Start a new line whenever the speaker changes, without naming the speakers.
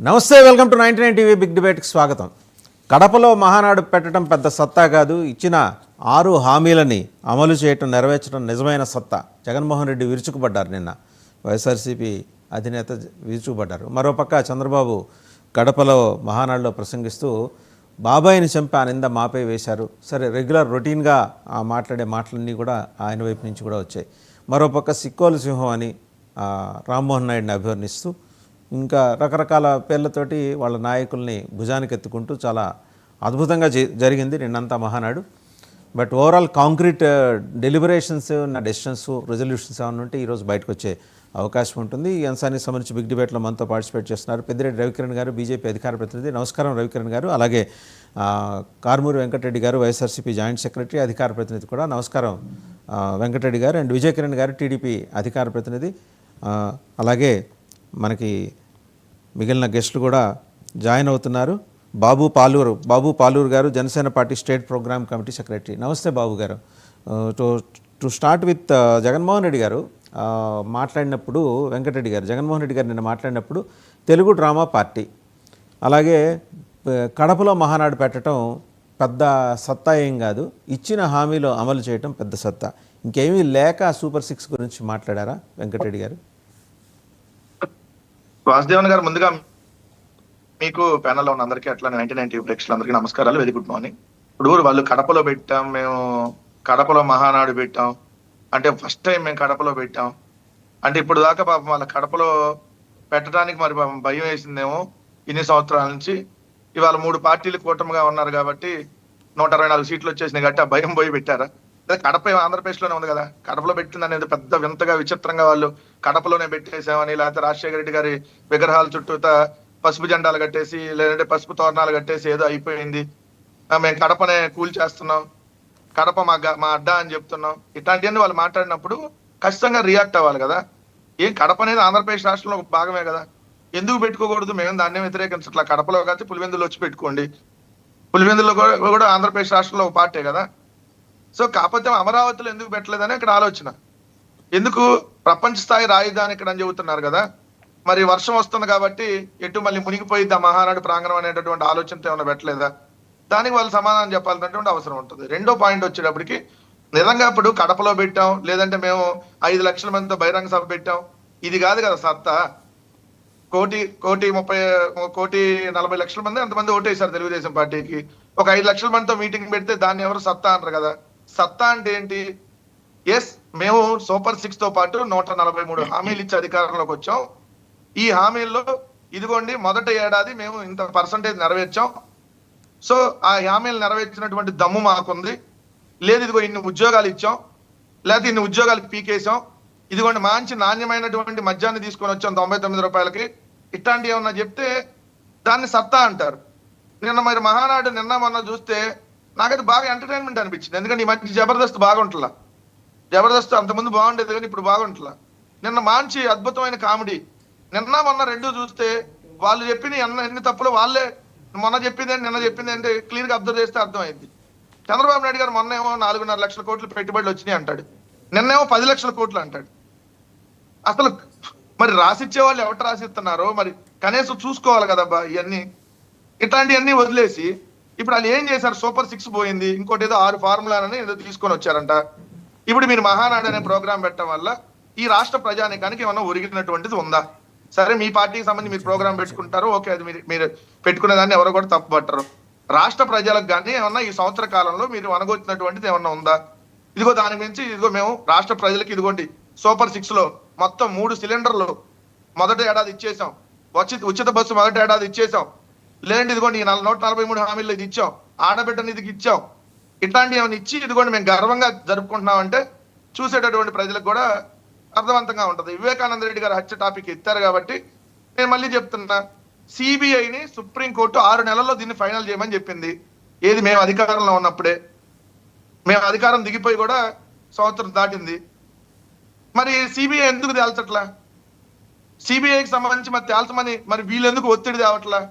నమస్తే, welcome to 99 TV big డిబేట్కి స్వాగతం. కడపలో మహానాడు పెట్టడం పెద్ద సత్తా కాదు, ఇచ్చిన 6 హామీలని అమలు చేయటం నెరవేర్చడం నిజమైన సత్తా. జగన్మోహన్ రెడ్డి విరుచుకుపడ్డారు. నిన్న వైఎస్ఆర్సీపీ అధినేత విరుచుకుపడ్డారు. మరోపక్క చంద్రబాబు కడపలో మహానాడులో ప్రసంగిస్తూ బాబాయిని చంపి ఆ నింద మాపై వేశారు. సరే, రెగ్యులర్ రొటీన్గా మాట్లాడే మాటలన్నీ కూడా ఆయన వైపు నుంచి కూడా వచ్చాయి. మరోపక్క సిక్కోలు సింహం అని రామ్మోహన్ నాయుడిని అభివర్ణిస్తూ ఇంకా రకరకాల పేర్లతోటి వాళ్ళ నాయకుల్ని భుజానికి ఎత్తుకుంటూ చాలా అద్భుతంగా జరిగింది నిన్నంతా Mahanadu. But overall concrete deliberations, decisions, resolutions ఏమైనా ఉంటే ఈరోజు బయటకు వచ్చే అవకాశం ఉంటుంది. ఈ అంశానికి సంబంధించి బిగ్ డిబేట్లో మనతో పార్టిసిపేట్ చేస్తున్నారు పెద్దిరెడ్డి రవికిరణ్ గారు, బీజేపీ అధికార ప్రతినిధి. నమస్కారం రవికిరణ్ గారు. అలాగే కారుమూరి వెంకటరెడ్డి గారు, వైఎస్ఆర్సీపీ జాయింట్ సెక్రటరీ, అధికార ప్రతినిధి కూడా. నమస్కారం వెంకటరెడ్డి గారు. అండ్ విజయ్ కిరణ్ గారు, టీడీపీ అధికార ప్రతినిధి. అలాగే మిగిలిన గెస్టులు కూడా జాయిన్ అవుతున్నారు. Babu Paluru garu, Janasena party state program committee secretary. నమస్తే Babu garu. To start with Jaganmohan Reddy garu మాట్లాడినప్పుడు, వెంకటరెడ్డి గారు, జగన్మోహన్ రెడ్డి గారు నిన్న మాట్లాడినప్పుడు తెలుగు డ్రామా పార్టీ, అలాగే కడపలో మహానాడు పెట్టడం పెద్ద సత్తా ఏం కాదు, ఇచ్చిన హామీలో అమలు చేయటం పెద్ద సత్తా, ఇంకేమీ లేక సూపర్ 6 గురించి మాట్లాడారా వెంకటరెడ్డి గారు?
వాసుదేవన్ గారు, ముందుగా మీకు ప్యానల్లో ఉన్న అందరికీ, అట్లా 99 ప్రేక్షకులందరికీ నమస్కారాలు, వెరీ గుడ్ మార్నింగ్. ఇప్పుడు వాళ్ళు కడపలో పెట్టాం, మేము కడపలో మహానాడు పెట్టాం అంటే ఫస్ట్ టైం మేము కడపలో పెట్టాం అంటే ఇప్పుడు దాకా పాపం వాళ్ళ కడపలో పెట్టడానికి మరి పాపం భయం వేసిందేమో ఇన్ని సంవత్సరాల నుంచి. ఇవాళ 3 పార్టీలు కూటమిగా ఉన్నారు కాబట్టి 124 సీట్లు వచ్చేసినాయి కాబట్టి ఆ భయం పోయి పెట్టారా? కడప ఆంధ్రప్రదేశ్లోనే ఉంది కదా, కడపలో పెట్టింది అనేది పెద్ద వింతగా విచిత్రంగా వాళ్ళు కడపలోనే పెట్టేసామని, లేకపోతే రాజశేఖర రెడ్డి గారి విగ్రహాల చుట్టూతా పసుపు జెండాలు కట్టేసి, లేదంటే పసుపు తోరణాలు కట్టేసి ఏదో అయిపోయింది, మేము కడపనే కూల్ చేస్తున్నాం, కడప మా అడ్డా అని చెప్తున్నాం, ఇట్లాంటివన్నీ వాళ్ళు మాట్లాడినప్పుడు ఖచ్చితంగా రియాక్ట్ అవ్వాలి కదా. ఏం కడప అనేది ఆంధ్రప్రదేశ్ రాష్ట్రంలో ఒక భాగమే కదా, ఎందుకు పెట్టుకోకూడదు? మేము దాన్ని వ్యతిరేకించట్లా. కడపలో కాదు, పులివెందులో వచ్చి పెట్టుకోండి. పులివెందులో కూడా ఆంధ్రప్రదేశ్ రాష్ట్రంలో ఒక పార్టీ కదా. సో కాకపోతే అమరావతిలో ఎందుకు పెట్టలేదని ఇక్కడ ఆలోచన. ఎందుకు ప్రపంచ స్థాయి రాజధాని ఇక్కడ అని చెబుతున్నారు కదా, మరి వర్షం వస్తుంది కాబట్టి ఎటు మళ్ళీ మునిగిపోయిద్ది ఆ మహానాడు ప్రాంగణం అనేటటువంటి ఆలోచనతో ఏమైనా పెట్టలేదా? దానికి వాళ్ళు సమాధానం చెప్పాల్సినటువంటి అవసరం ఉంటుంది. రెండో పాయింట్ వచ్చేటప్పటికి, నిజంగా ఇప్పుడు కడపలో పెట్టాం, లేదంటే మేము 5 లక్షల మందితో బహిరంగ సభ పెట్టాం, ఇది కాదు కదా సత్తా. 1,40 లక్షల మంది అంతమంది ఓటేశారు తెలుగుదేశం పార్టీకి. ఒక 5 లక్షల మందితో మీటింగ్ పెడితే దాన్ని ఎవరు సత్తా అంటారు కదా. సత్తా అంటే ఏంటి? ఎస్, మేము సూపర్ 6 తో పాటు 143 హామీలు ఇచ్చి అధికారంలోకి వచ్చాం. ఈ హామీల్లో ఇదిగోండి మొదటి ఏడాది మేము ఇంత పర్సంటేజ్ నెరవేర్చాం. సో ఆ హామీలు నెరవేర్చినటువంటి దమ్ము మాకుంది. లేదు ఇదిగో ఇన్ని ఉద్యోగాలు ఇచ్చాం, లేకపోతే ఇన్ని ఉద్యోగాలకు పీకేసాం, ఇదిగోండి మంచి నాణ్యమైనటువంటి మద్యాన్ని తీసుకొని వచ్చాం 99 రూపాయలకి, ఇట్లాంటివి ఏమన్నా చెప్తే దాన్ని సత్తా అంటారు. నిన్న మరి మహానాడు నిన్న మొన్న చూస్తే నాకైతే బాగా ఎంటర్టైన్మెంట్ అనిపించింది. ఎందుకంటే ఈ మధ్య జబర్దస్త్ బాగుంటుందా, జబర్దస్త్ అంతకుముందు బాగుండేది కానీ ఇప్పుడు బాగుంటుందా. నిన్న మంచి అద్భుతమైన కామెడీ. నిన్న మొన్న రెండు చూస్తే వాళ్ళు చెప్పిన ఎన్ని తప్పులు వాళ్ళే, మొన్న చెప్పింది నిన్న చెప్పింది అంటే క్లియర్ గా అబ్జర్వ్ చేస్తే అర్థమైంది. చంద్రబాబు నాయుడు గారు మొన్న ఏమో 4.5 లక్షల కోట్లు పెట్టుబడులు వచ్చినాయి అంటాడు, నిన్నేమో 10 లక్షల కోట్లు అంటాడు. అసలు మరి రాసిచ్చే వాళ్ళు ఎవరు రాసిస్తున్నారో మరి కనీసం చూసుకోవాలి కదబ్బా. ఇవన్నీ ఇట్లాంటివన్నీ వదిలేసి ఇప్పుడు వాళ్ళు ఏం చేశారు? సూపర్ 6 పోయింది, ఇంకోటి ఏదో 6 ఫార్ములాలని ఏదో తీసుకొని వచ్చారంట. ఇప్పుడు మీరు మహానాడు అనే ప్రోగ్రాం పెట్టడం వల్ల ఈ రాష్ట్ర ప్రజానికానికి ఏమన్నా ఒరిగినటువంటిది ఉందా? సరే, మీ పార్టీకి సంబంధించి మీరు ప్రోగ్రాం పెట్టుకుంటారు, ఓకే, అది మీరు పెట్టుకునే దాన్ని ఎవరు కూడా తప్పుపట్టరు. రాష్ట్ర ప్రజలకు కానీ ఏమన్నా ఈ సంవత్సర కాలంలో మీరు అనగొచ్చినటువంటిది ఏమన్నా ఉందా? ఇదిగో దాని గురించి ఇదిగో మేము రాష్ట్ర ప్రజలకు ఇదిగోండి సూపర్ 6 లో మొత్తం 3 సిలిండర్లు మొదటి ఏడాది ఇచ్చేసాం, ఉచిత బస్సు మొదటి ఏడాది ఇచ్చేసాం, లేదంటే ఇదిగోండి 143 హామీలు ఇది ఇచ్చాం, ఆడబిడ్డ నిధికి ఇచ్చాం, ఇట్లాంటివి ఏమైనా ఇచ్చి ఇదిగోండి మేము గర్వంగా జరుపుకుంటున్నాం అంటే చూసేటటువంటి ప్రజలకు కూడా అర్థవంతంగా ఉంటుంది. వివేకానంద రెడ్డి గారు హత్య టాపిక్ ఎత్తారు కాబట్టి నేను మళ్ళీ చెప్తున్నా, సిబిఐని సుప్రీంకోర్టు 6 నెలల్లో దీన్ని ఫైనల్ చేయమని చెప్పింది. ఏది మేము అధికారంలో ఉన్నప్పుడే, మేము అధికారం దిగిపోయి కూడా సంవత్సరం దాటింది. మరి సిబిఐ ఎందుకు తేల్చట్లా? సిబిఐకి సంబంధించి మరి తేల్చమని మరి వీళ్ళెందుకు ఒత్తిడి తేవట్లా?